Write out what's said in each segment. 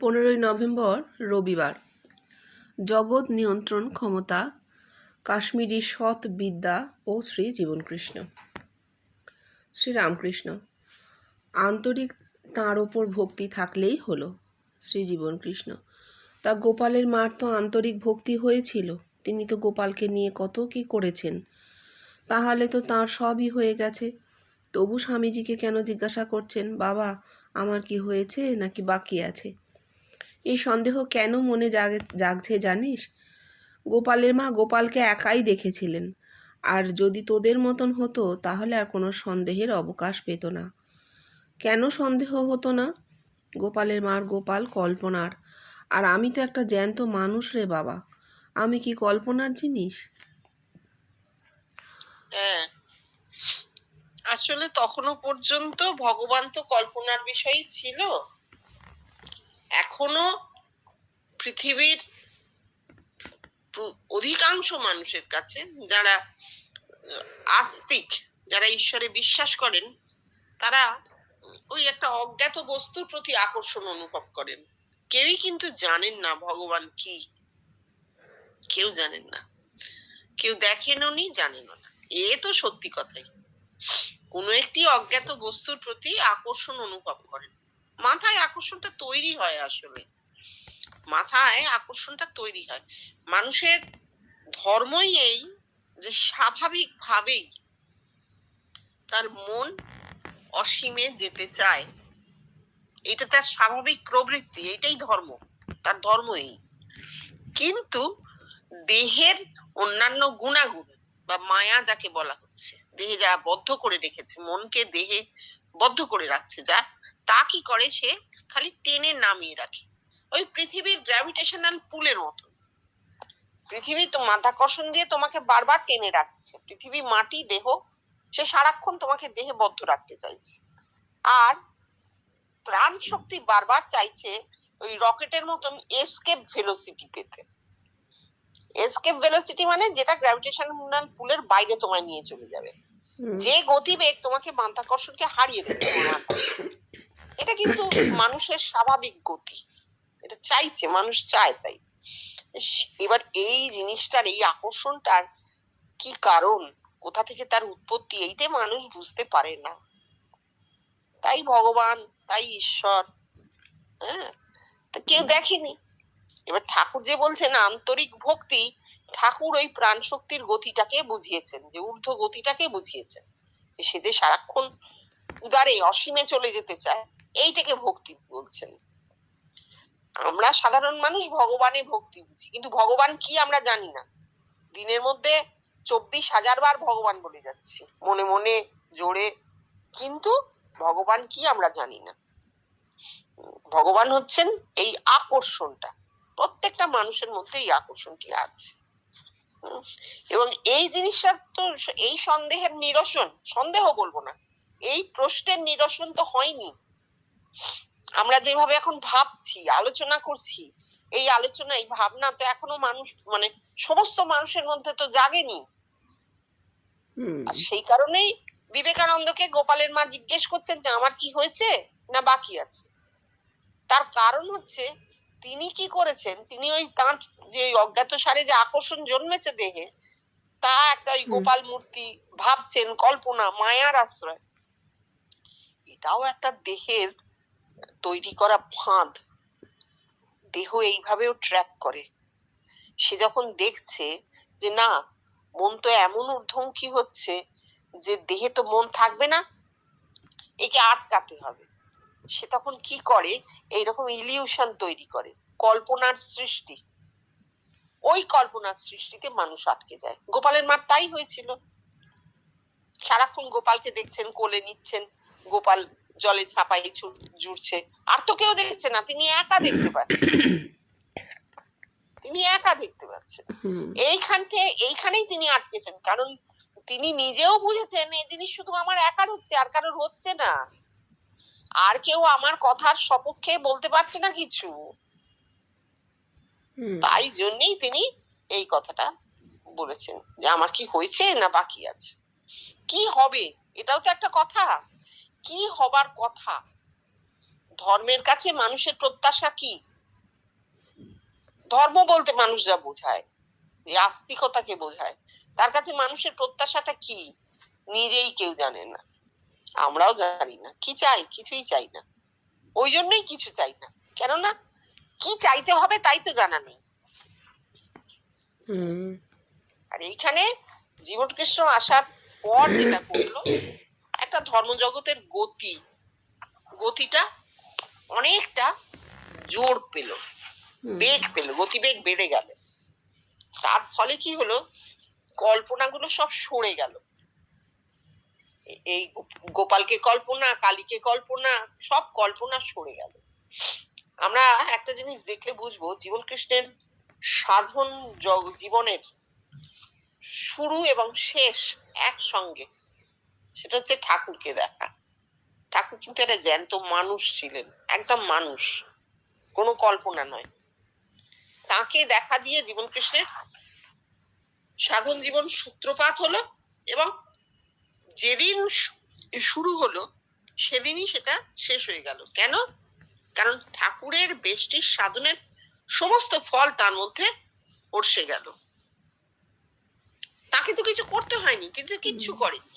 15ই November রবিবার। জগৎ নিয়ন্ত্রণ ক্ষমতা, কাশ্মীরি সৎ বিদ্যা ও শ্রী জীবনকৃষ্ণ। শ্রীরামকৃষ্ণ। আন্তরিক তাঁর ওপর ভক্তি থাকলেই হলো। শ্রী জীবনকৃষ্ণ। তা গোপালের মার তো আন্তরিক ভক্তি হয়েছিল, তিনি তো গোপালকে নিয়ে কত কি করেছেন, তাহলে তো তাঁর সবই হয়ে গেছে। তবু স্বামীজিকে কেন জিজ্ঞাসা করছেন, বাবা আমার কি হয়েছে নাকি বাকি আছে? এই সন্দেহ কেন মনে জাগছে জানিস? গোপালের মা গোপালকে একাই দেখেছিলেন, আর যদি তোদের মতন হতো তাহলে আর কোনো সন্দেহের অবকাশ পেত না। কেন সন্দেহ হতো না? গোপালের মার গোপাল কল্পনার, আর আমি তো একটা জ্যান্ত মানুষ রে বাবা, আমি কি কল্পনার জিনিস? হ্যাঁ, আসলে তখনও পর্যন্ত ভগবান তো কল্পনার বিষয়ই ছিল। এখনো পৃথিবীর অধিকাংশ মানুষের কাছে, যারা আস্তিক, যারা ঈশ্বরে বিশ্বাস করেন, তারা ওই একটা অজ্ঞাত বস্তুর প্রতি আকর্ষণ অনুভব করেন। কেউই কিন্তু জানেন না ভগবান কি, কেউ জানেন না, কেউ দেখেনও নি, জানেনও না। এ তো সত্যি কথাই। কোনো একটি অজ্ঞাত বস্তুর প্রতি আকর্ষণ অনুভব করেন। মাথায় আকর্ষণটা তৈরি হয়, আসলে মাথায় আকর্ষণটা তৈরি হয়। মানুষের ধর্মই এই যে স্বাভাবিকভাবেই তার মন অসীমে যেতে চায়। এটা তার স্বাভাবিক প্রবৃত্তি, এটাই ধর্ম, তার ধর্ম এই। কিন্তু দেহের অন্যান্য গুণাগুণ বা মায়া যাকে বলা হচ্ছে, দেহে যা বদ্ধ করে রেখেছে, মনকে দেহে বদ্ধ করে রাখছে যা, তা কি করে, সে খালি টেনে নামিয়ে রাখে। ওই পৃথিবীর গ্র্যাভিটেশনাল পুলের মতো। পৃথিবী তো মাধ্যাকর্ষণ দিয়ে তোমাকে বারবার টেনে রাখছে। পৃথিবী, মাটি, দেহ, সে সারাক্ষণ তোমাকে দেহে বদ্ধ রাখতে চাইছে। আর প্রাণ শক্তি বারবার চাইছে ওই রকেটের মতন এসকেপ ভেলোসিটি পেতে। এসকেপ ভেলোসিটি মানে যেটা গ্র্যাভিটেশনাল পুলের বাইরে তোমায় নিয়ে চলে যাবে, যে গতিবেগ তোমাকে মাধ্যাকর্ষণকে হারিয়ে দেবে। এটা কিন্তু মানুষের স্বাভাবিক গতি, এটা চাইছে, মানুষ চায়। তাই এবার এই জিনিসটার, এই আকর্ষণটার কি কারণ, কোথা থেকে তার উৎপত্তি, এইটা মানুষ বুঝতে পারে না। তাই ভগবান, তাই ঈশ্বর, হ্যাঁ, কেউ দেখেনি। এবার ঠাকুর যে বলছেন আন্তরিক ভক্তি, ঠাকুর ওই প্রাণ শক্তির গতিটাকে বুঝিয়েছেন, যে ঊর্ধ্ব গতিটাকে বুঝিয়েছেন। সে যে সারাক্ষণ উদারে অসীমে চলে যেতে চায়, এইটাকে ভক্তি বলছেন। আমরা সাধারণ মানুষ ভগবানে ভক্তি বুঝি, কিন্তু ভগবান কি আমরা জানি না। দিনের মধ্যে 24,000 বার ভগবান বলে যাচ্ছি মনে মনে জোরে, কিন্তু ভগবান কি আমরা জানি না। ভগবান হচ্ছেন এই আকর্ষণটা, প্রত্যেকটা মানুষের মধ্যে এই আকর্ষণটি আছে। এবং এই জিনিসটা তো, এই সন্দেহের নিরসন, সন্দেহ বলবো না, এই প্রশ্নের নিরসন তো হয়নি। আমরা যেভাবে এখন ভাবছি, আলোচনা করছি, এই আলোচনা, এই ভাবনা তো এখনো মানুষ, মানে সমস্ত মানুষের মধ্যে তো জাগেনি। আর সেই কারণেই বিবেকানন্দকে গোপালের মা জিজ্ঞেস করছেন যে আমার কি হয়েছে না বাকি আছে। তার কারণ হচ্ছে, তিনি কি করেছেন, তিনি ওই তাঁর যে অজ্ঞাত সারে যে আকর্ষণ জন্মেছে দেহে, তা একটা ওই গোপাল মূর্তি ভাবছেন, কল্পনা, মায়ার আশ্রয়। এটাও একটা দেহের তৈরি করা ফাঁদ। দেহ এইভাবেও ট্র্যাপ করে। সে যখন দেখছে যে না, মন তো এমন ঊর্ধ্বমুখী হচ্ছে যে দেহে তো মন থাকবে না, একে আটকাতে হবে, সে তখন কি করে, এইরকম ইলিউশন তৈরি করে, কল্পনার সৃষ্টি। ওই কল্পনার সৃষ্টিতে মানুষ আটকে যায়। গোপালের মার তাই হয়েছিল। সারাক্ষণ গোপালকে দেখছেন, কোলে নিচ্ছেন, গোপাল জলে ঝাঁপাই জুড়ছে, আর তো কেউ দেখছে না, তিনি একা দেখতে পাচ্ছেন, তিনি একা দেখতে পাচ্ছেন। এইখানেই তিনি আটকেছেন, কারণ তিনি নিজেও বুঝেছেন এই জিনিস শুধু আমার একার হচ্ছে, আর কারোর হচ্ছে না, আর কেউ আমার কথার সপক্ষে বলতে পারছে না কিছু। তাই জন্যই তিনি এই কথাটা বলেছেন যে আমার কি হয়েছে না বাকি আছে। কি হবে, এটাও তো একটা কথা। কি হবার কথা, ধর্মের কাছে মানুষের প্রত্যাশা কি, ধর্ম বলতে মানুষ যা বোঝায়, যে আস্তিকতাকে বোঝায়, তার কাছে মানুষের প্রত্যাশাটা কি নিজেই কেউ জানে না, আমরাও জানি না। কি চাই? কিছুই চাই না। ওই জন্যই কিছু চাই না, কেননা কি চাইতে হবে তাই তো জানা নেই। আর এইখানে জীবন কৃষ্ণ আসার পর যেটা করলো, একটা ধর্মজগতের গতিটা অনেকটা জোর পেল, বেগ পেল, গতিবেগ বেড়ে গেল। তার ফলে কি হলো, কল্পনাগুলো সব সরে গেল। এই গোপালকে কল্পনা, কালীকে কল্পনা, সব কল্পনা সরে গেল। আমরা একটা জিনিস দেখলে বুঝবো, জীবন কৃষ্ণের সাধন জীবনের শুরু এবং শেষ একসঙ্গে, সেটা হচ্ছে ঠাকুরকে দেখা। ঠাকুর কিন্তু একটা জ্যান্ত মানুষ ছিলেন, একদম মানুষ, কোনো কল্পনা নয়। তাকে দেখা দিয়ে জীবন কৃষ্ণের সাধন জীবন সূত্রপাত হলো, এবং যেদিন শুরু হলো সেদিনই সেটা শেষ হয়ে গেল। কেন? কারণ ঠাকুরের বেষ্টির সাধনের সমস্ত ফল তার মধ্যে পড়ে গেল। তাকে তো কিছু করতে হয়নি, কিন্তু কিচ্ছু করেনি।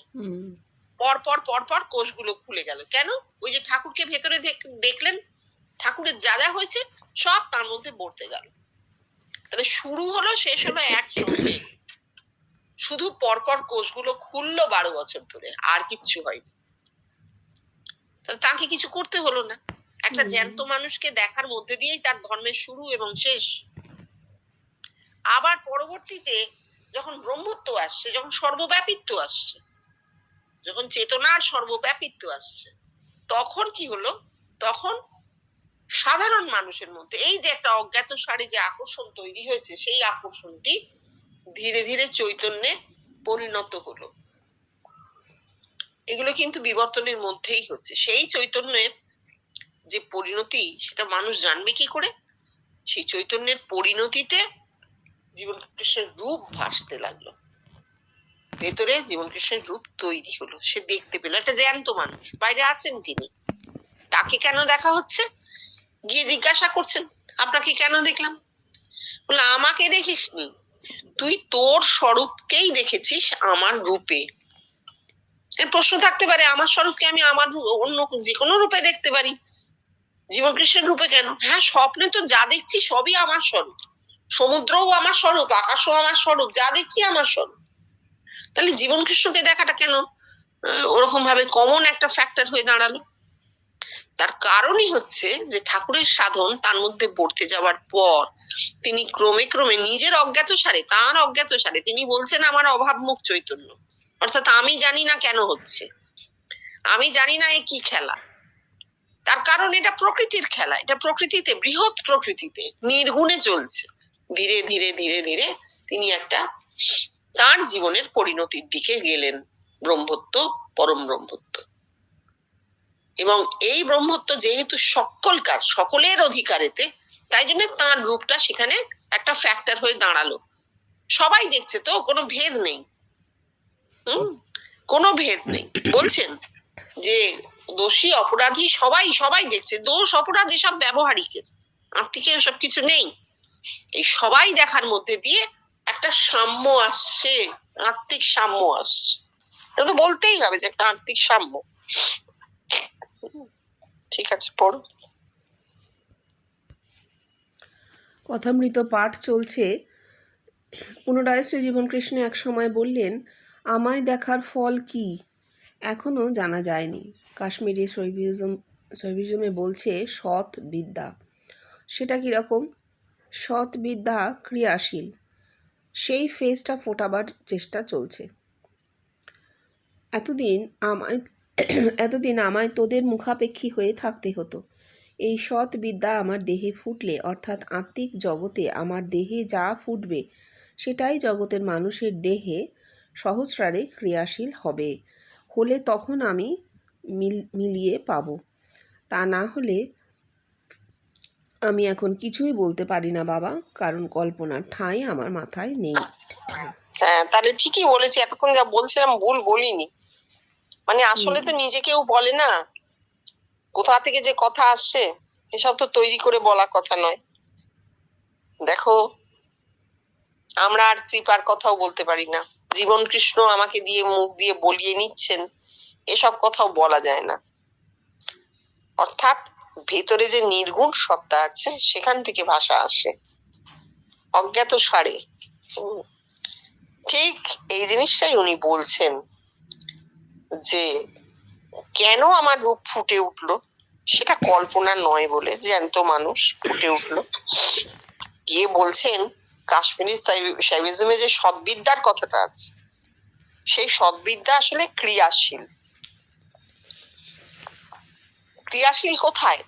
পর কোষগুলো খুলে গেল। কেন? ওই যে ঠাকুরকে ভেতরে দেখলেন, ঠাকুরের যা যা হয়েছে সব তার মধ্যে পড়তে গেল। তাহলে শুরু হলো শেষ হলো একসঙ্গে। শুধু পরপর কোষগুলো খুললো 12 বছর ধরে, আর কিচ্ছু হয়নি। তাহলে তাকে কিছু করতে হলো না। একটা জ্যান্ত মানুষকে দেখার মধ্যে দিয়েই তার ধর্মের শুরু এবং শেষ। আবার পরবর্তীতে যখন ব্রহ্মত্ব আসছে, যখন সর্বব্যাপিত্ব আসছে, যখন চেতনার সর্বব্যাপিত্ব আসছে, তখন কি হলো, তখন সাধারণ মানুষের মধ্যে এই যে একটা অজ্ঞাত সারে যে আকর্ষণ তৈরি হয়েছে, সেই আকর্ষণটি ধীরে ধীরে চৈতন্যে পরিণত হলো। এগুলো কিন্তু বিবর্তনের মধ্যেই হচ্ছে। সেই চৈতন্যের যে পরিণতি, সেটা মানুষ জানবে কি করে? সেই চৈতন্যের পরিণতিতে জীবন কৃষ্ণের রূপ ভাসতে লাগলো, ভেতরে জীবন কৃষ্ণের রূপ তৈরি হলো। সে দেখতে পেল একটা জ্যান্ত মানুষ, বাইরে আছেন তিনি, তাকে কেন দেখা হচ্ছে? গিয়ে জিজ্ঞাসা করছেন, আপনাকে কেন দেখলাম? বলে, আমাকে দেখিসনি, তুই তোর স্বরূপকেই দেখেছিস আমার রূপে। এর প্রশ্ন থাকতে পারে, আমার স্বরূপকে আমি আমার অন্য যে কোনো রূপে দেখতে পারি, জীবন কৃষ্ণের রূপে কেন? হ্যাঁ, স্বপ্নে তো যা দেখছি সবই আমার স্বরূপ, সমুদ্রও আমার স্বরূপ, আকাশও আমার স্বরূপ, যা দেখছি আমার স্বরূপ। তাহলে জীবন কৃষ্ণকে দেখাটা কেন ওরকম ভাবে কমন একটা ফ্যাক্টর হয়ে দাঁড়ালো? তার কারণই হচ্ছে যে ঠাকুরের সাধন তার মধ্যে পড়তে যাওয়ার পর তিনি ক্রমে ক্রমে নিজের অজ্ঞাত সারে, তার অজ্ঞাত সারে তিনি বলছেন, আমার অভাবমুখ চৈতন্য, অর্থাৎ আমি জানি না কেন হচ্ছে, আমি জানি না এ কি খেলা। তার কারণ এটা প্রকৃতির খেলা, এটা প্রকৃতিতে, বৃহৎ প্রকৃতিতে নির্গুণে চলছে। ধীরে ধীরে ধীরে ধীরে তিনি একটা তার জীবনের পরিণতির দিকে গেলেন, ব্রহ্মত্ব, পরম ব্রহ্মত্ব। এবং এই ব্রহ্মত্ব যেহেতু সকলকার, সকলের অধিকারেতে, তাই জন্য তার রূপটা সেখানে একটা ফ্যাক্টর হয়ে দাঁড়ালো। সবাই দেখছে তো, কোনো ভেদ নেই। কোনো ভেদ নেই। বলছেন যে দোষী অপরাধী সবাই সবাই দেখছে, দোষ অপরাধ এসব ব্যবহারিকের, আত্মিকের সব কিছু নেই। এই সবাই দেখার মধ্যে দিয়ে একটা সাম্য আসছে, আত্মিক সাম্য আসছে। এটা তো বলতেই হবে যে একটা আত্মিক সাম্য। ঠিক আছে, পড়ো। কথামৃত পাঠ চলছে। পুনরায় শ্রী জীবন কৃষ্ণ এক সময় বললেন, আমায় দেখার ফল কি এখনো জানা যায়নি। কাশ্মীরি শৈভিজমে বলছে সৎ বিদ্যা। সেটা কিরকম? সৎ বিদ্যা ক্রিয়াশীল, সেই ফেজটা ফোটাবার চেষ্টা চলছে। এতদিন আমায় তোদের মুখাপেক্ষী হয়ে থাকতে হতো। এই সৎ বিদ্যা আমার দেহে ফুটলে, অর্থাৎ আত্মিক জগতে আমার দেহে যা ফুটবে সেটাই জগতের মানুষের দেহে সহস্রারে ক্রিয়াশীল হলে তখন আমি মিলিয়ে পাবো। তা না হলে আমি এখন কিছুই বলতে পারি না বাবা, কারণ কল্পনার ঠাঁই আমার মাথায় নেই। হ্যাঁ, তাহলে ঠিকই বলেছি, এতক্ষণ যা বলছিলাম ভুল বলিনি। মানে আসলে তো নিজে কেউ বলে না, কোথা থেকে যে কথা আসছে এসব তো তৈরি করে বলা কথা নয়। দেখো, আমরা আর কৃপার কথাও বলতে পারি না। জীবন কৃষ্ণ আমাকে দিয়ে মুখ দিয়ে বলিয়ে নিচ্ছেন, এসব কথাও বলা যায় না। অর্থাৎ ভেতরে যে নির্গুণ সত্তা আছে সেখান থেকে ভাষা আসে, অজ্ঞাত সারে। ঠিক এই জিনিসটাই উনি বলছেন যে কেন আমার রূপ ফুটে উঠলো, সেটা কল্পনা নয় বলে জ্যান্ত মানুষ ফুটে উঠলো। গিয়ে বলছেন কাশ্মীরি সাইভিজমে যে সদ্বিদ্যার কথাটা আছে, সেই সদ্বিদ্যা আসলে ক্রিয়াশীল। ক্রিয়াশীল কোথায়?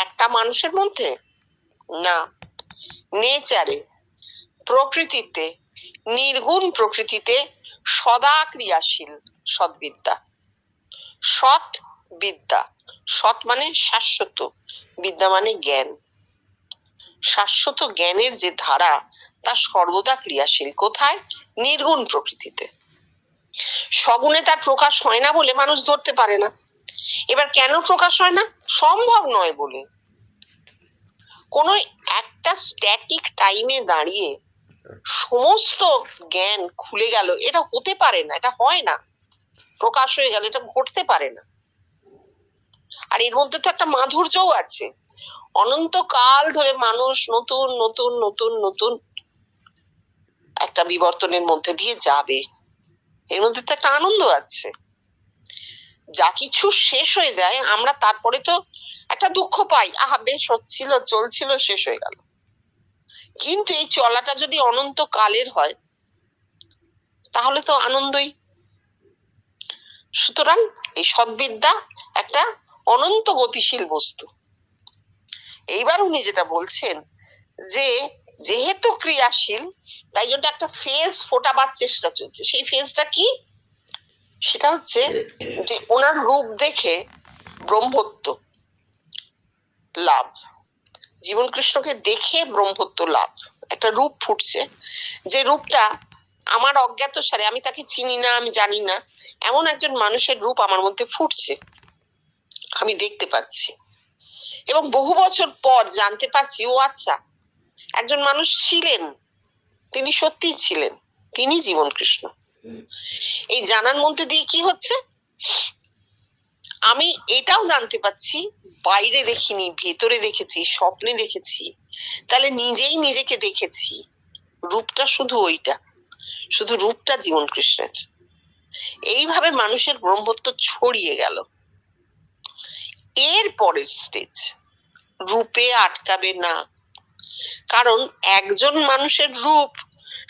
একটা মানুষের মধ্যে না, নেচারে, প্রকৃতিতে, নির্গুণ প্রকৃতিতে সদা ক্রিয়াশীল সদ্বিদ্যা। সৎ বিদ্যা, সৎ মানে শাশ্বত, বিদ্যা মানে জ্ঞান। শাশ্বত জ্ঞানের যে ধারা তা সর্বদা ক্রিয়াশীল। কোথায়? নির্গুণ প্রকৃতিতে। সগুণে তার প্রকাশ হয় না বলে মানুষ ধরতে পারে না। এবার কেন প্রকাশ হয় না? সম্ভব নয় বলে। কোনো একটা স্ট্যাটিক টাইমে দাঁড়িয়ে সমস্ত জ্ঞান খুলে গেল, এটা হতে পারে না, এটা হয় না। প্রকাশ হয়ে গেল, এটা ঘটতে পারে না। আর এর মধ্যে তো একটা মাধুর্যও আছে। অনন্তকাল ধরে মানুষ নতুন নতুন নতুন নতুন একটা বিবর্তনের মধ্যে দিয়ে যাবে, এর মধ্যে তো একটা আনন্দ আছে। যা কিছু শেষ হয়ে যায় আমরা তারপরে তো একটা দুঃখ পাই, আহা বেশ হচ্ছিল, চলছিল, শেষ হয়ে গেল। কিন্তু এই চলাটা যদি অনন্ত কালের হয় তাহলে তো আনন্দই। সুতরাং এই সদ্বিদ্যা একটা অনন্ত গতিশীল বস্তু। এইবার উনি যেটা বলছেন যে যেহেতু ক্রিয়াশীল, তাই জন্য একটা ফেজ ফোটাবার চেষ্টা চলছে। সেই ফেজটা কি? সেটা হচ্ছে যে ওনার রূপ দেখে ব্রহ্মত্ব লাভ। জীবন কৃষ্ণকে দেখে ব্রহ্মত্ব লাভ, একটা রূপ ফুটছে, যে রূপটা আমার অজ্ঞাত সারে, আমি তাকে চিনি না, আমি জানি না, এমন একজন মানুষের রূপ আমার মধ্যে ফুটছে, আমি দেখতে পাচ্ছি। এবং বহু বছর পর জানতে পারছি, ও আচ্ছা, একজন মানুষ ছিলেন, তিনি সত্যিই ছিলেন, তিনি জীবন কৃষ্ণ। এই জানার মধ্যে দিয়ে কি হচ্ছে? আমি এটাও জানতে পাচ্ছি, বাইরে দেখিনি, ভেতরে দেখেছি, স্বপ্নে দেখেছি, তাহলে নিজেই নিজেকে দেখেছি। রূপটা শুধু ওইটা, শুধু রূপটা জীবন কৃষ্ণের। এইভাবে মানুষের ব্রহ্মত্ব ছড়িয়ে গেল। এর পরের স্টেজ রূপে আটকাবে না, কারণ একজন মানুষের রূপ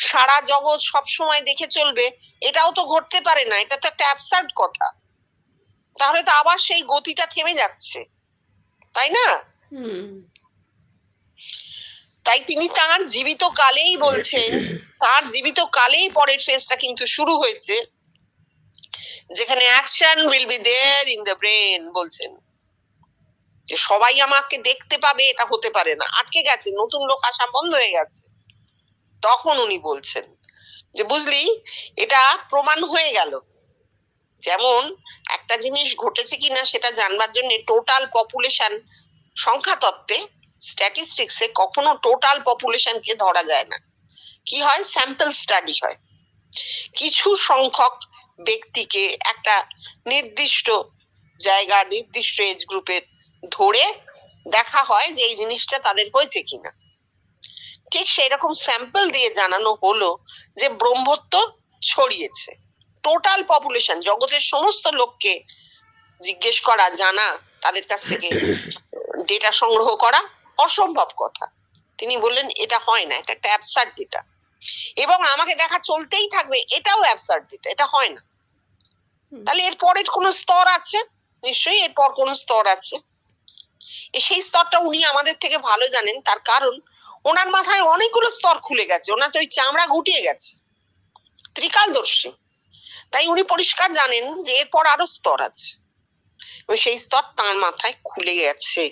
সারা জগৎ সবসময় দেখে চলবে, এটাও তো ঘটতে পারে না, এটা তো একটা অ্যাবসার্ড কথা। তাহলে তো আবার সেই গতিটা থেমে যাচ্ছে, তাই না? তাই তিনি তার জীবিত কালেই বলছেন, তার জীবিত কালেই পরের ফেজটা কিন্তু শুরু হয়েছে, যেখানে action will be there in the brain. বলছেন যে সবাই আমাকে দেখতে পাবে, এটা হতে পারে না, আটকে গেছে, নতুন লোক আসা বন্ধ হয়ে গেছে। তখন উনি বলছেন যে বুঝলি, এটা প্রমাণ হয়ে গেল। যেমন একটা জিনিস ঘটেছে কিনা সেটা জানবার জন্য টোটাল পপুলেশন সংখ্যা তত্ত্বে, স্ট্যাটিস্টিক্সে কখনো টোটাল পপুলেশনকে ধরা যায় না। কি হয়? স্যাম্পল স্টাডি হয়। কিছু সংখ্যক ব্যক্তিকে একটা নির্দিষ্ট জায়গা, নির্দিষ্ট এজ গ্রুপের ধরে দেখা হয় যে এই জিনিসটা তাদের হয়েছে কিনা। ঠিক সেই রকম স্যাম্পল দিয়ে জানানো হলো যে ব্রহ্মত্ব ছড়িয়েছে। টোটাল পপুলেশন, জগতের সমস্ত লোককে জিজ্ঞেস করা, জানা, তাদের কাছ থেকে ডেটা সংগ্রহ করা অসম্ভব কথা। তিনি বললেন এটা হয় না, এটা একটা অ্যাবসার্ড ডেটা, এবং আমাকে দেখা চলতেই থাকবে, এটাও অ্যাবসার্ড ডেটা, এটা হয় না। তাহলে এর পরের কোনো স্তর আছে? নিশ্চয়ই এরপর কোনো স্তর আছে। সেই স্তরটা উনি আমাদের থেকে ভালো জানেন, তার কারণ ওনার মাথায় অনেকগুলো স্তর খুলে গেছে, ওনার তো ওই চামড়া গুটিয়ে গেছে, ত্রিকালদর্শী। তাই উনি পরিষ্কার জানেন যে এরপর আরো স্তর আছে, সেই স্তর তার মাথায় খুলে গেছে।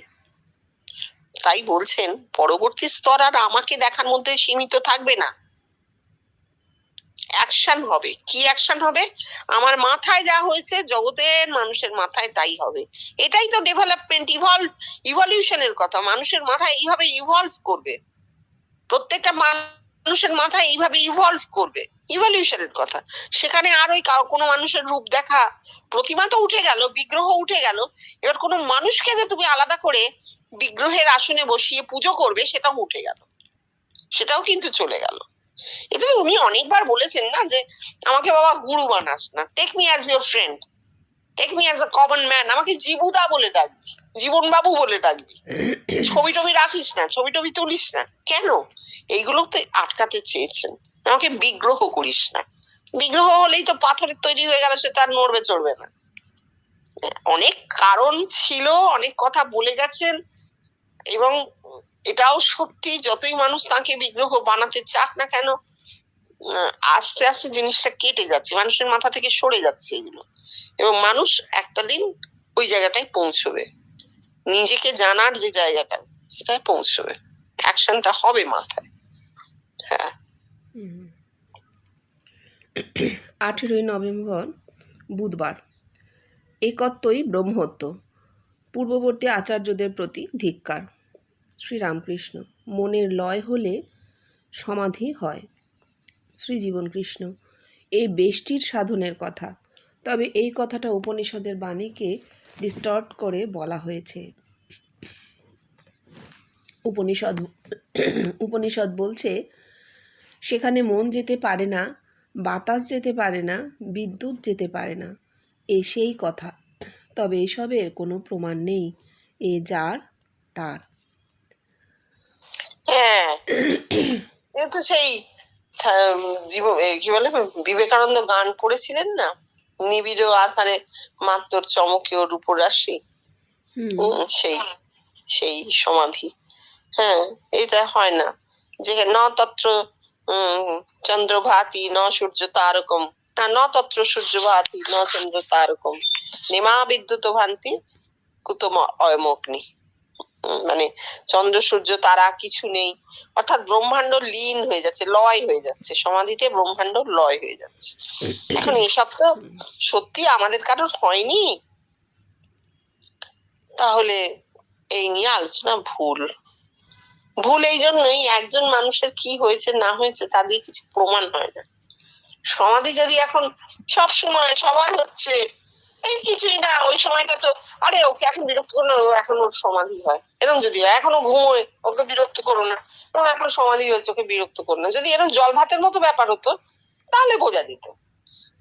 তাই বলছেন পরবর্তী স্তর আর আমাকে দেখার মধ্যে সীমিত থাকবে না, অ্যাকশন হবে। কি অ্যাকশন হবে? আমার মাথায় যা হয়েছে জগতের মানুষের মাথায় তাই হবে। এটাই তো ডেভেলপমেন্ট, ইভলিউশনের কথা। মানুষের মাথায় এইভাবে ইভলভ করবে। প্রত্যেকটা মানুষের মাথায় এইভাবে ইভলভ করবে, ইভলিউশনের কথা। সেখানে আর ওই কোনো মানুষের রূপ দেখা, প্রতিমা তো উঠে গেল, বিগ্রহ উঠে গেল, এবার কোনো মানুষকে যে তুমি আলাদা করে বিগ্রহের আসনে বসিয়ে পুজো করবে সেটাও উঠে গেল, সেটাও কিন্তু চলে গেল। এটা তো উনি অনেকবার বলেছেন না যে আমাকে বাবা গুরু বানাস না, take me as your friend, take me as a common man, আমাকে জীবুদা বলে ডাকবি, জীবন বাবু বলে ডাকবি, ছবি টবি রাখিস না, ছবি টবি তুলিস না। কেন? এইগুলোতে আটকাতে চেয়েছেন, আমাকে বিগ্রহ করিস না। বিগ্রহ হলেই তো পাথরের তৈরি হয়ে গেল, সে তার নড়বে চড়বে না। অনেক কারণ ছিল, অনেক কথা বলে গেছেন, এবং এটাও সত্যি, যতই মানুষ তাকে বিগ্রহ বানাতে চাক না কেন, আস্তে আস্তে জিনিসটা কেটে যাচ্ছে, মানুষের মাথা থেকে সরে যাচ্ছে এগুলো, এবং মানুষ একটা দিন ওই জায়গাটায় পৌঁছবে, নিজেকে জানার যে জায়গাটা সেটায় পৌঁছবে, অ্যাকশনটা হবে মাথায়। হ্যাঁ। 18ই নভেম্বর বুধবার। একত্বই ব্রহ্মত্ব, পূর্ববর্তী আচার্যদের প্রতি ধিক্কার। শ্রীরামকৃষ্ণ। মনের লয় হলে সমাধি হয়। শ্রীজীবনকৃষ্ণ। এই বেষ্টির সাধনের কথা, তবে এই কথাটা উপনিষদের বাণীকে ডিস্টর্ট করে বলা হয়েছে। উপনিষদ বলছে সেখানে মন যেতে পারে না, বাতাস যেতে পারে না, বিদ্যুৎ যেতে পারে না। সেই কথা, তবে এসবের কোনো প্রমাণ নেই, এ যার তার। হ্যাঁ, কিন্তু সেই কি বলে বিবেকানন্দ গান করেছিলেন না, নিবিড় আধারে মাত্র চমকেও রূপরাশি, সেই সেই সমাধি। হ্যাঁ, এটা হয় না যে ন তত্র চন্দ্র ভাতি ন সূর্য তারকম, ন তত্র সূর্য ভাতি ন চন্দ্র তারকম, নেমা বিদ্যুৎ ভান্তি কুতম অয়মগ্নি। মানে চন্দ্র সূর্য তারা কিছু নেই, অর্থাৎ ব্রহ্মাণ্ড লীন হয়ে যাচ্ছে, লয় হয়ে যাচ্ছে, সমাধিতে ব্রহ্মাণ্ড লয় হয়ে যাচ্ছে। এখন এইসব তো সত্যি আমাদের কারোর হয়নি, তাহলে এই নিয়ে আলোচনা ভুল। ভুল এই জন্যই, একজন মানুষের কি হয়েছে না হয়েছে তা দিয়ে কিছু প্রমাণ হয় না। সমাধি যদি এখন সব সময় সবার হচ্ছে, এই কিছুই না, ওই সময়টা তো আরে ওকে এখন বিরক্ত করো না, এখন ওর সমাধি হয়, এরকম যদি হয়, এখনো ঘুমোয় ওকে বিরক্ত করো না, ও এখন সমাধি হয়েছে ওকে বিরক্ত করো না, যদি এরকম জল ভাতের মতো ব্যাপার হতো তাহলে বোঝা যেত।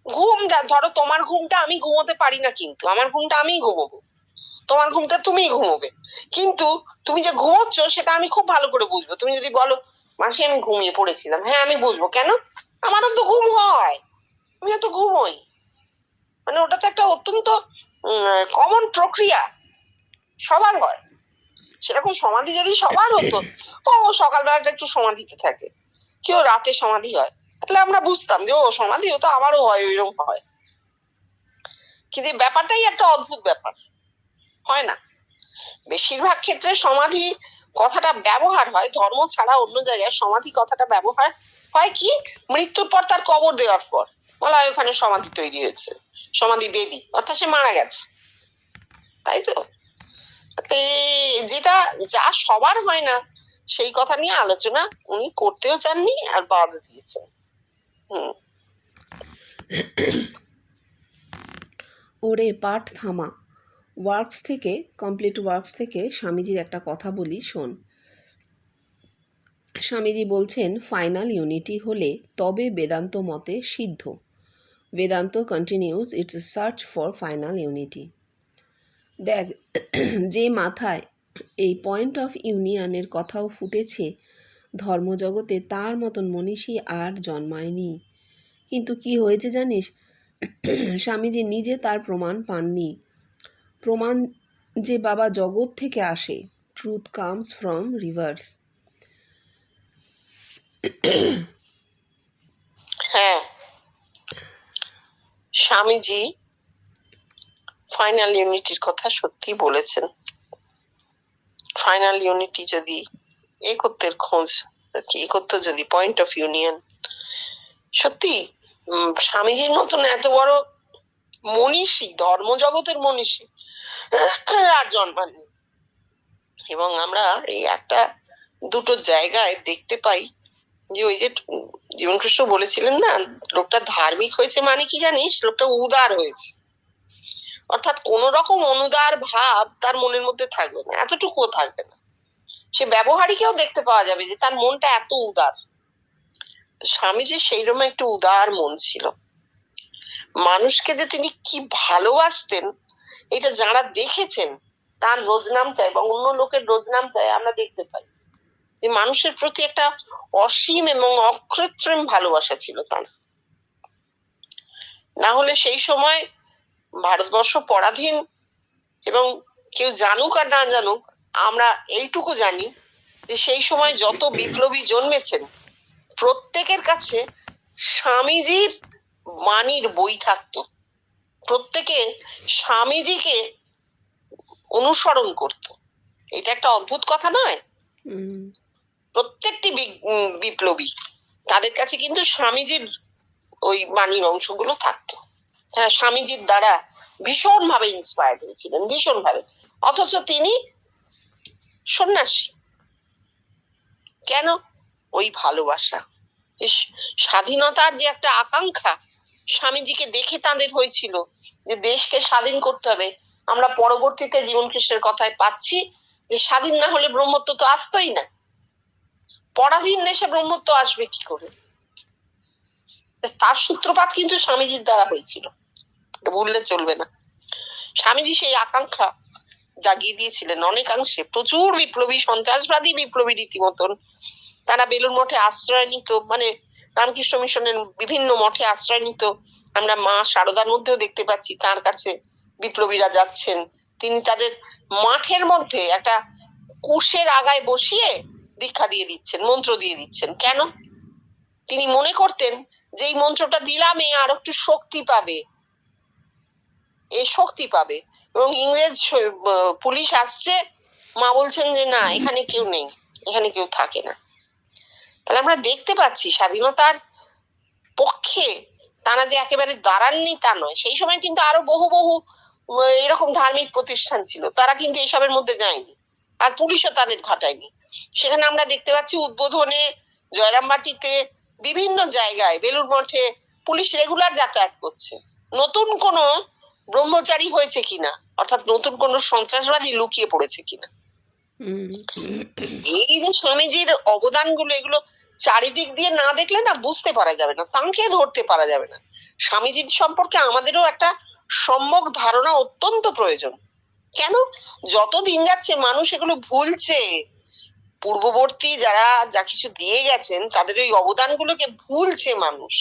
ঘুম ধরো তোমার ঘুমটা আমি ঘুমোতে পারি না, কিন্তু আমার ঘুমটা আমিই ঘুমোবো, তোমার ঘুমটা তুমিই ঘুমোবে, কিন্তু তুমি যে ঘুমোচ্ছ সেটা আমি খুব ভালো করে বুঝবো। তুমি যদি বলো মাসি আমি ঘুমিয়ে পড়েছিলাম, হ্যাঁ আমি বুঝবো, কেন? আমারও তো ঘুম হয়, আমিও তো ঘুমোই। মানে ওটা তো একটা অত্যন্ত কমন প্রক্রিয়া, সবার হয়। সেরকম সমাধি যদি সবার হতো, ও সকালবেলাটা একটু সমাধিতে থাকে, কেউ রাতে সমাধি হয়, তাহলে আমরা বুঝতাম যে ও সমাধি হতো, আমারও হয়, ওইরকম হয়। কিন্তু ব্যাপারটাই একটা অদ্ভুত ব্যাপার, হয় না। বেশিরভাগ ক্ষেত্রে সমাধি কথাটা ব্যবহার হয় ধর্ম ছাড়া অন্য জায়গায়, সমাধি কথাটা ব্যবহার হয় কি মৃত্যুর পর, তার কবর দেওয়ার পর বলা হয় ওখানে সমাধি তৈরি হয়েছে, সমাধি বেদি, অর্থাৎ সে মারা গেছে, তাই তো। যেটা যা সবার হয় না সেই কথা নিয়ে আলোচনা উনি করতেও চাননি আর বাদও দিয়েছেন। ওরে পাঠ থামা। কমপ্লিট ওয়ার্কস থেকে স্বামীজির একটা কথা বলি, শোন। স্বামীজি বলছেন ফাইনাল ইউনিটি হলে তবে বেদান্ত মতে সিদ্ধ। Vedanta continues it's search for final unity. দেখ, যে মাথায় এই পয়েন্ট অফ ইউনিয়নের কথাও ফুটেছে ধর্মজগতে, তার মতন মনীষী আর জন্মায়নি। কিন্তু কি হয়েছে জানিস, স্বামীজি নিজে তার প্রমাণ পাননি। প্রমাণ যে বাবা জগৎ থেকে আসে, ট্রুথ কামস ফ্রম রিভার্স। হ্যাঁ, স্বামীজি ফাইনাল ইউনিটির কথা সত্যি বলেছেন। ফাইনাল ইউনিটি যদি একত্বের খোঁজ, একত্ব যদি পয়েন্ট অফ ইউনিয়ন, সত্যি স্বামীজির মতন এত বড় মনীষী, ধর্মজগতের মনীষী আর জন্মাননি। এবং আমরা এই একটা দুটো জায়গায় দেখতে পাই যে ওই যে জীবনকৃষ্ণ বলেছিলেন না, লোকটা ধার্মিক হয়েছে মানে কি জানিস, লোকটা উদার হয়েছে। অর্থাৎ কোন রকম অনুদার ভাব তার মনের মধ্যে থাকবে না, এতটুকুও থাকবে না। সে ব্যবহারিকেও দেখতে পাওয়া যাবে যে তার মনটা এত উদার। স্বামীজি সেইরকম একটু উদার মন ছিল। মানুষকে যে তিনি কি ভালোবাসতেন এটা যারা দেখেছেন, তার রোজনাম চাই বা অন্য লোকের রোজনাম চাই, আমরা দেখতে পাই যে মানুষের প্রতি একটা অসীম এবং অকৃত্রিম ভালোবাসা ছিল তার। না হলে সেই সময় ভারতবর্ষ পরাধীন, এবং কেউ জানুক আর না জানুক, আমরা এইটুকু জানি যে সেই সময় যত বিপ্লবী জন্মেছেন প্রত্যেকের কাছে স্বামীজির বাণীর বই থাকতো। প্রত্যেকে স্বামীজিকে অনুসরণ করত। এটা একটা অদ্ভুত কথা নয়? প্রত্যেকটি বিপ্লবী তাদের কাছে কিন্তু স্বামীজির ওই বাণীর অংশগুলো থাকতো। হ্যাঁ, স্বামীজির দ্বারা ভীষণ ভাবে ইন্সপায়ার্ড হয়েছিলেন, ভীষণ ভাবে। অথচ তিনি সন্ন্যাসী। কেন? ওই ভালোবাসা, স্বাধীনতার যে একটা আকাঙ্ক্ষা স্বামীজিকে দেখে তাদের হয়েছিল যে দেশকে স্বাধীন করতে হবে। আমরা পরবর্তীতে জীবনকৃষ্ণের কথায় পাচ্ছি যে স্বাধীন না হলে ব্রহ্মত্ব তো আসতোই না। পরাধীন দেশে ব্রহ্মত্ব আসবে কি করে? তার সূত্রপাত কিন্তু স্বামীজির দ্বারা হয়েছিল, ভুললে চলবে না। স্বামীজি সেই আকাঙ্ক্ষা জাগিয়ে দিয়েছিলেন অনেকাংশে। প্রচুর বিপ্লবী, সন্ত্রাসবাদী বিপ্লবী রীতিমতন তারা বেলুড় মঠে আশ্রয় নিত, মানে রামকৃষ্ণ মিশনের বিভিন্ন মঠে আশ্রয় নিত। আমরা মা শারদার মধ্যেও দেখতে পাচ্ছি তার কাছে বিপ্লবীরা যাচ্ছেন। তিনি তাদের মাঠের মধ্যে একটা কুশের আগায় বসিয়ে দীক্ষা দিয়ে দিচ্ছেন, মন্ত্র দিয়ে দিচ্ছেন। কেন? তিনি মনে করতেন যে এই মন্ত্রটা দিলাম এ আর একটু শক্তি পাবে, এ শক্তি পাবে। এবং ইংরেজ পুলিশ আসছে, মা বলছেন যে না, এখানে কেউ নেই, এখানে কেউ থাকে না। তাহলে আমরা দেখতে পাচ্ছি স্বাধীনতার পক্ষে তারা যে একেবারে দাঁড়াননি তা নয়। সেই সময় কিন্তু আরো বহু বহু এরকম ধার্মিক প্রতিষ্ঠান ছিল, তারা কিন্তু এইসবের মধ্যে যায়নি, আর পুলিশও তাদের ঘাটায়নি। সেখানে আমরা দেখতে পাচ্ছি উদ্বোধনে, জয়রামবাটিতে, বিভিন্ন জায়গায়, বেলুড় মঠে পুলিশ রেগুলার যাতায়াত করছে। নতুন কোনো ব্রহ্মচারী হয়েছে কিনা, অর্থাৎ নতুন কোনো সন্ত্রাসবাদী লুকিয়ে পড়েছে কিনা। এই যে স্বামীজির অবদানগুলো, এগুলো চারিদিক দিয়ে না দেখলে না বুঝতে পারা যাবে না, তাঁকে ধরতে পারা যাবে না। স্বামীজির সম্পর্কে আমাদেরও একটা সম্যক ধারণা অত্যন্ত প্রয়োজন। কেন? যত দিন যাচ্ছে মানুষ এগুলো ভুলছে। পূর্ববর্তী যারা যা কিছু দিয়ে গেছেন তাদের ওই অবদানগুলোকে ভুলছে মানুষ।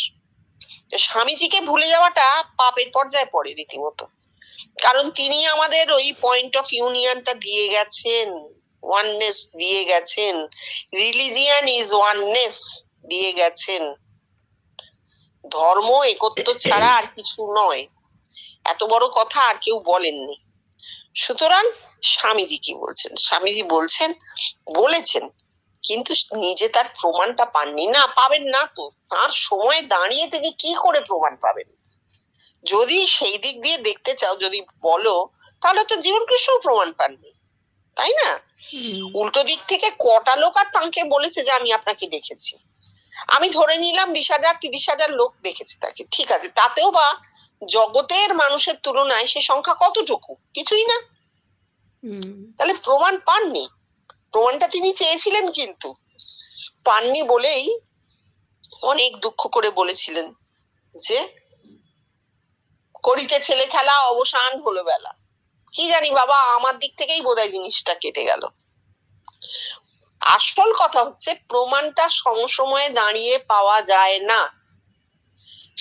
স্বামীজিকে ভুলে যাওয়াটা পাপের পর্যায়ে পড়ে রীতিমতো। কারণ তিনি আমাদের ওই পয়েন্ট অফ ইউনিয়নটা দিয়ে গেছেন, ওয়াননেস দিয়ে গেছেন, রিলিজিয়ান ইজ ওয়াননেস দিয়ে গেছেন। ধর্ম একত্ব ছাড়া আর কিছু নয়, এত বড় কথা আর কেউ বলেননি। সুতরাং স্বামীজি কি বলছেন? স্বামীজি বলেছেন, কিন্তু নিজে তার প্রমাণটা পাননি। না, পাবেন না তো, তার সময় দাঁড়িয়ে তিনি কি করে প্রমাণ পাবেন? যদি সেই দিক দিয়ে দেখতে চাও, যদি বলো, তাহলে তো জীবনকৃষ্ণ প্রমাণ পাননি, তাই না? উল্টো দিক থেকে কটা লোক আর তাঁকে বলেছে যে আমি আপনাকে দেখেছি। আমি ধরে নিলাম 20,000 30,000 লোক দেখেছে তাকে, ঠিক আছে, তাতেও বা জগতের মানুষের তুলনায় সে সংখ্যা কতটুকু? কিছুই না। তাহলে প্রমাণ পাননি। প্রমাণটা তিনি চেয়েছিলেন কিন্তু পাননি বলেই অনেক দুঃখ করে বলেছিলেন যে করিতে ছেলে খেলা, অবসান হলো বেলা। কি জানি বাবা, আমার দিক থেকেই বোধহয় জিনিসটা কেটে গেল। আসল কথা হচ্ছে প্রমাণটা সমসময়ে দাঁড়িয়ে পাওয়া যায় না।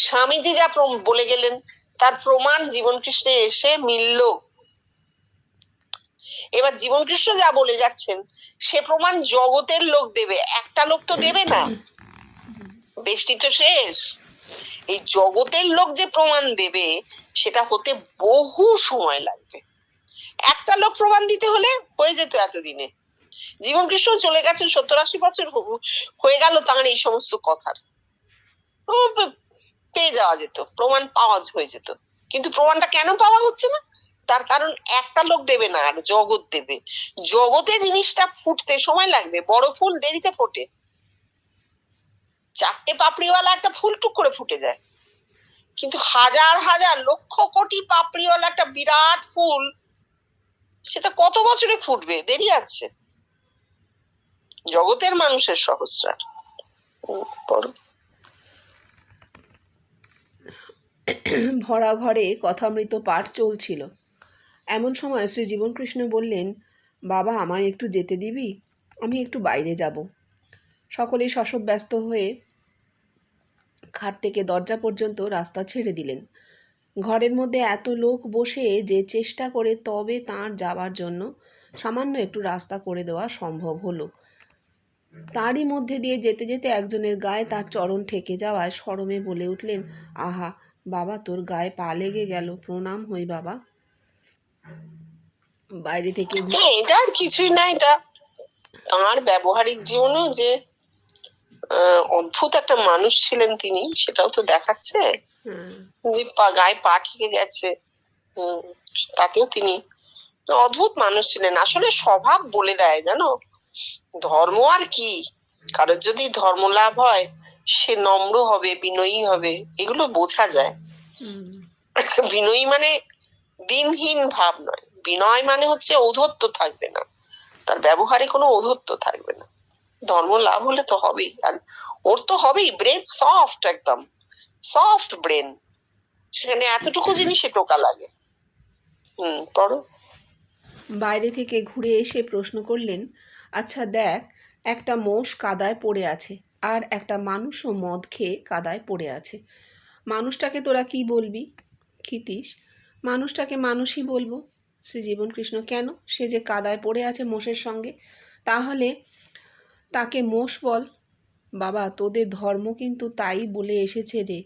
স্বামীজি যা বলে গেলেন তার প্রমাণ জীবনকৃষ্ণে এসে মিলল। এবার জীবনকৃষ্ণ যা বলে যাচ্ছেন সে প্রমাণ জগতের লোক দেবে, একটা লোক তো দেবে না, বেশটি তো শেষ। এই জগতের লোক যে প্রমাণ দেবে সেটা হতে বহু সময় লাগবে। একটা লোক প্রমাণ দিতে হলে হয়ে যেত এতদিনে। জীবনকৃষ্ণ চলে গেছেন, 70-80 বছর হয়ে গেল তাঁর এই সমস্ত কথার, পেয়ে যাওয়া যেত, প্রমাণ পাওয়া হয়ে যেত। কিন্তু প্রমাণটা কেন পাওয়া হচ্ছে না? তার কারণ একটা লোক দেবে না, আর জগৎ দেবে। জগতে জিনিসটা ফুটতে সময় লাগবে, বড় ফুল দেরিতে ফোটে। 4টে পাপড়িওয়ালা একটা ফুল টুক করে ফুটে যায়, কিন্তু হাজার হাজার লক্ষ কোটি পাপড়িওয়ালা একটা বিরাট ফুল, সেটা কত বছরে ফুটবে, দেরি আছে। জগতের মানুষের সহস্রার। পড়ো। ভরা ঘরে কথামৃত পাঠ চলছিল। এমন সময় শ্রী জীবনকৃষ্ণ বললেন, বাবা আমায় একটু যেতে দিবি, আমি একটু বাইরে যাব। সকলেই শশব ব্যস্ত হয়ে খাট থেকে দরজা পর্যন্ত রাস্তা ছেড়ে দিলেন। ঘরের মধ্যে এত লোক বসে যে চেষ্টা করে তবে তাঁর যাবার জন্য সামান্য একটু রাস্তা করে দেওয়া সম্ভব হলো। তারই মধ্যে দিয়ে যেতে যেতে একজনের গায়ে তার চরণ ঠেকে যাওয়ায় শরমে বলে উঠলেন, আহা বাবা, তোর গায়ে পা লেগে গেল, প্রণাম হই বাবা। বাইরে থেকে এটা আর কিছুই না, এটা তাঁর ব্যবহারিক জীবনেও যে অদ্ভুত একটা মানুষ ছিলেন তিনি, সেটাও তো দেখাচ্ছে। যে গায়ে পা ঠেকে গেছে, তাতেও তিনি অদ্ভুত মানুষ ছিলেন। আসলে স্বভাব বলে দেয়, জানো, ধর্ম আর কি, কারোর যদি ধর্ম লাভ হয় সে নম্র হবে, বিনয়ী হবে, এগুলো বোঝা যায়। বিনয়ী মানে দিনহীন ভাব নয়, বিনয় মানে হচ্ছে ঔদ্ধত্য থাকবে না, তার ব্যবহারে কোনো ঔদ্ধত্য থাকবে না। ধর্ম লাভ হলে তো হবেই, আর ওর তো হবেই। ব্রেন সফট, একদম সফট ব্রেন, সেখানে এতটুকু জিনিসে টোকা লাগে। পড়ো। বাইরে থেকে ঘুরে এসে প্রশ্ন করলেন, আচ্ছা দেখ, একটা মোষ কাদায় পড়ে আছে, আর একটা মানুষও মদ খেয়ে কাদায় পড়ে আছে। মানুষটাকে তোরা কি বলবি? ক্ষিতীশ, মানুষটাকে মানুষই বলবো। শ্রী জীবনকৃষ্ণ, কেন? সে যে কাদায় পড়ে আছে মোষের সঙ্গে, তাহলে তাকে মোষ বল। বাবা, তোদের ধর্ম কিন্তু তাই বলে এসেছে রে,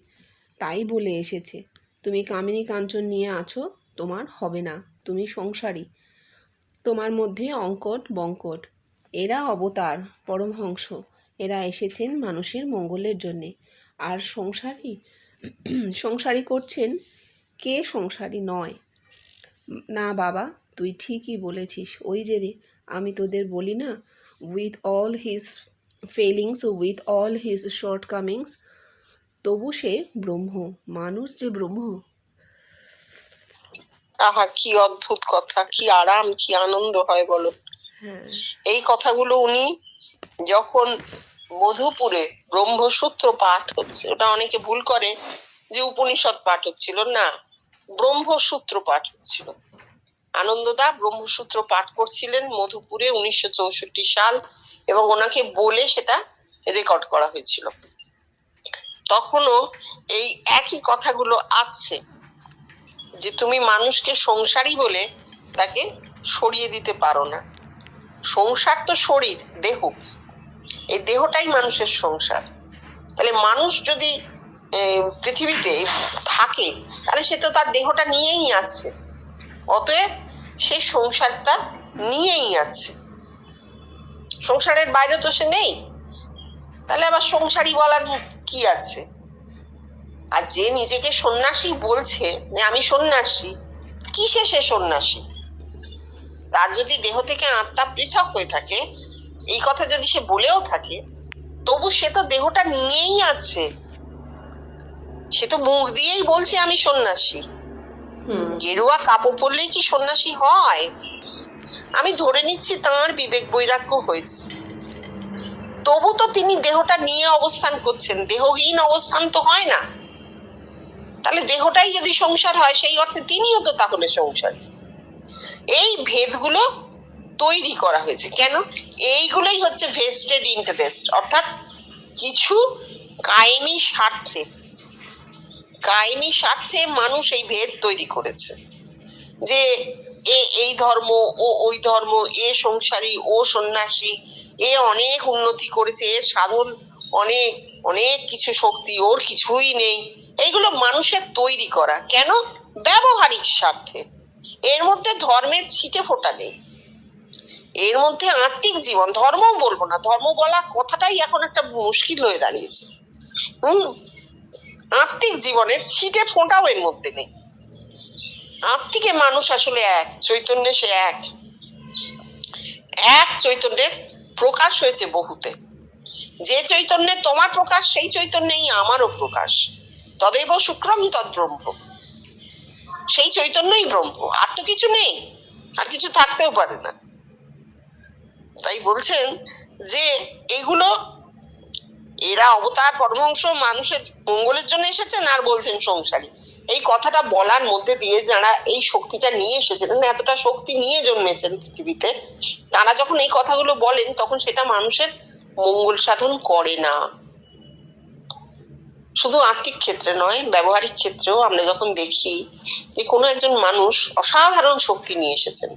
তাই বলে এসেছে। তুমি কামিনী কাঞ্চন নিয়ে আছো, তোমার হবে না, তুমি সংসারী, তোমার মধ্যে অঙ্কট বঙ্কট। এরা অবতার পরমহংস, এরা এসেছেন মানুষের মঙ্গলের জন্যে। আর সংসারী সংসারী করছেন কে? সংসারী নয়। না বাবা, তুই ঠিকই বলেছিস। ওই যে রে, আমি তোদের বলি না, with all his failings, with all his shortcomings, তবু সে ব্রহ্ম। মানুষ যে ব্রহ্ম। আহা, কি অদ্ভুত কথা, কি আরাম, কি আনন্দ হয় বলো। এই কথাগুলো উনি যখন মধুপুরে ব্রহ্মসূত্র পাঠ হচ্ছে, ওটা অনেকে ভুল করে যে উপনিষদ পাঠ হচ্ছিল, না, ব্রহ্মসূত্র পাঠ হচ্ছিল। আনন্দদা ব্রহ্মসূত্র পাঠ করছিলেন মধুপুরে 1964 সাল, এবং ওনাকে বলে সেটা রেকর্ড করা হয়েছিল। তখনও এই একই কথাগুলো আছে, যে তুমি মানুষকে সংসারী বলে তাকে সরিয়ে দিতে পারো না। সংসার তো শরীর, দেহ, এই দেহটাই মানুষের সংসার। তাহলে মানুষ যদি পৃথিবীতে থাকে, তাহলে সে তো তার দেহটা নিয়েই আছে, অতএব সেই সংসারটা নিয়েই আছে, সংসারের বাইরে তো সে নেই। তাহলে আবার সংসারী বলার কি আছে? আর যে নিজেকে সন্ন্যাসী বলছে যে আমি সন্ন্যাসী, কিসে সে সন্ন্যাসী? তার যদি দেহ থেকে আত্মা পৃথক হয়ে থাকে, এই কথা যদি সে বলেও থাকে, তবু সে তো দেহটা নিয়েই আছে, সে তো মুখ দিয়েই বলছে আমি সন্ন্যাসী। গেরুয়া কাপড় পরলেই কি সন্ন্যাসী হয়? আমি ধরে নিচ্ছি তাঁর বিবেক বৈরাগ্য হয়েছে, তবু তো তিনি দেহটা নিয়ে অবস্থান করছেন, দেহহীন অবস্থান তো হয় না। তাহলে দেহটাই যদি সংসার হয়, সেই অর্থে তিনিও তো তাহলে সংসারী। এই ভেদগুলো তৈরি করা হয়েছে কেন? এইগুলোই হচ্ছে ভেস্টেড ইন্টারেস্ট, অর্থাৎ কিছু কায়েমি স্বার্থে, কায়েমি স্বার্থে মানুষ এই ভেদ তৈরি করেছে, যে এই ধর্ম, ও ওই ধর্ম, এ সংসারী, ও সন্ন্যাসী, এ অনেক উন্নতি করেছে, এর সাধন অনেক, অনেক কিছু শক্তি, ওর কিছুই নেই। এইগুলো মানুষের তৈরি করা। কেন? ব্যবহারিক স্বার্থে। এর মধ্যে ধর্মের ছিটে ফোটা নেই, এর মধ্যে আত্মিক জীবন, ধর্ম বলবো না, ধর্ম বলা কথাটাই এখন একটা মুশকিল হয়ে দাঁড়িয়েছে। আত্মিক জীবনের ছিটে ফোঁটাও এর মধ্যে নেই। আত্মিকে মানুষ আসলে এক চৈতন্যে, সে এক এক চৈতন্যের প্রকাশ হয়েছে বহুতে। যে চৈতন্যে তোমার প্রকাশ, সেই চৈতন্যেই আমারও প্রকাশ। তদেব শুক্রম তদ্ব্রহ্ম, সেই চৈতন্যই ব্রহ্ম, আর তো কিছু নেই, আর কিছু থাকতেও পারে না। তাই বলছেন যে এগুলো, এরা অবতার পরমহংস মানুষের মঙ্গলের জন্য এসেছেন, আর বলছেন সংসারী। এই কথাটা বলার মধ্যে দিয়ে যারা এই শক্তিটা নিয়ে এসেছিলেন, এতটা শক্তি নিয়ে জন্মেছেন পৃথিবীতে, তারা যখন এই কথাগুলো বলেন তখন সেটা মানুষের মঙ্গল সাধন করে না। শুধু আর্থিক ক্ষেত্রে নয়, ব্যবহারিক ক্ষেত্রেও আমরা যখন দেখি যে কোনো একজন মানুষ অসাধারণ শক্তি নিয়ে এসেছেন,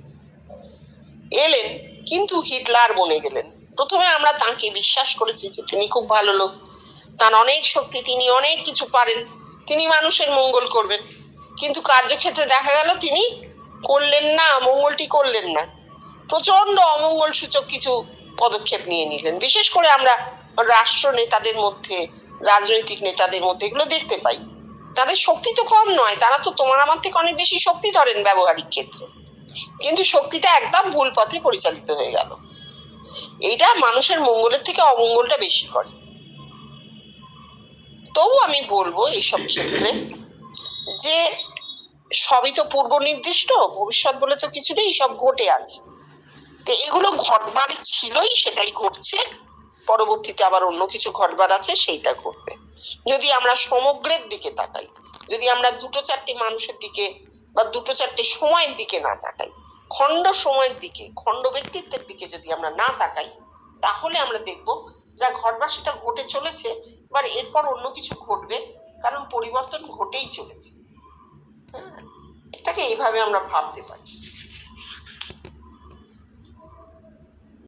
এলেন কিন্তু হিটলার বনে গেলেন। প্রথমে আমরা তাকে বিশ্বাস করেছি যে তিনি খুব ভালো লোক, তার অনেক শক্তি, তিনি অনেক কিছু পারেন, তিনি মানুষের মঙ্গল করবেন। কিন্তু কার্যক্ষেত্রে দেখা গেল তিনি করলেন না, মঙ্গলটি করলেন না, প্রচন্ড অমঙ্গল সূচক কিছু পদক্ষেপ নিয়ে নিলেন। বিশেষ করে আমরা রাষ্ট্র নেতাদের মধ্যে, রাজনৈতিক নেতাদের মধ্যে এগুলো দেখতে পাই। তাদের শক্তি তো কম নয়, তারা তো তোমার আমার থেকে অনেক বেশি শক্তি ধরেন ব্যবহারিক ক্ষেত্রে, কিন্তু শক্তিটা একদম ভুল পথে পরিচালিত হয়ে গেল। এইটা মানুষের মঙ্গলের থেকে অমঙ্গলটা বেশি করে। তবু আমি বলবো এইসব ক্ষেত্রে যে সবই তো পূর্ব নির্দিষ্ট, ভবিষ্যৎ বলে তো কিছু নেই, সব ঘটে আছে। তো এগুলো ঘটবার ছিলই, সেটাই ঘটছে, পরবর্তীতে আবার অন্য কিছু ঘটবার আছে, সেইটা ঘটবে। যদি আমরা সমগ্রের দিকে তাকাই, যদি আমরা দুটো চারটে মানুষের দিকে বা দুটো চারটে সময়ের দিকে না তাকাই, খণ্ড সময়ের দিকে, খণ্ড ব্যক্তিত্বের দিকে যদি আমরা না তাকাই, তাহলে আমরা দেখব যা ঘটবার সেটা ঘটে চলেছে, এবার এরপর অন্য কিছু ঘটবে, কারণ পরিবর্তন ঘটেই চলেছে। এটাকে এইভাবে আমরা ভাবতে পারি।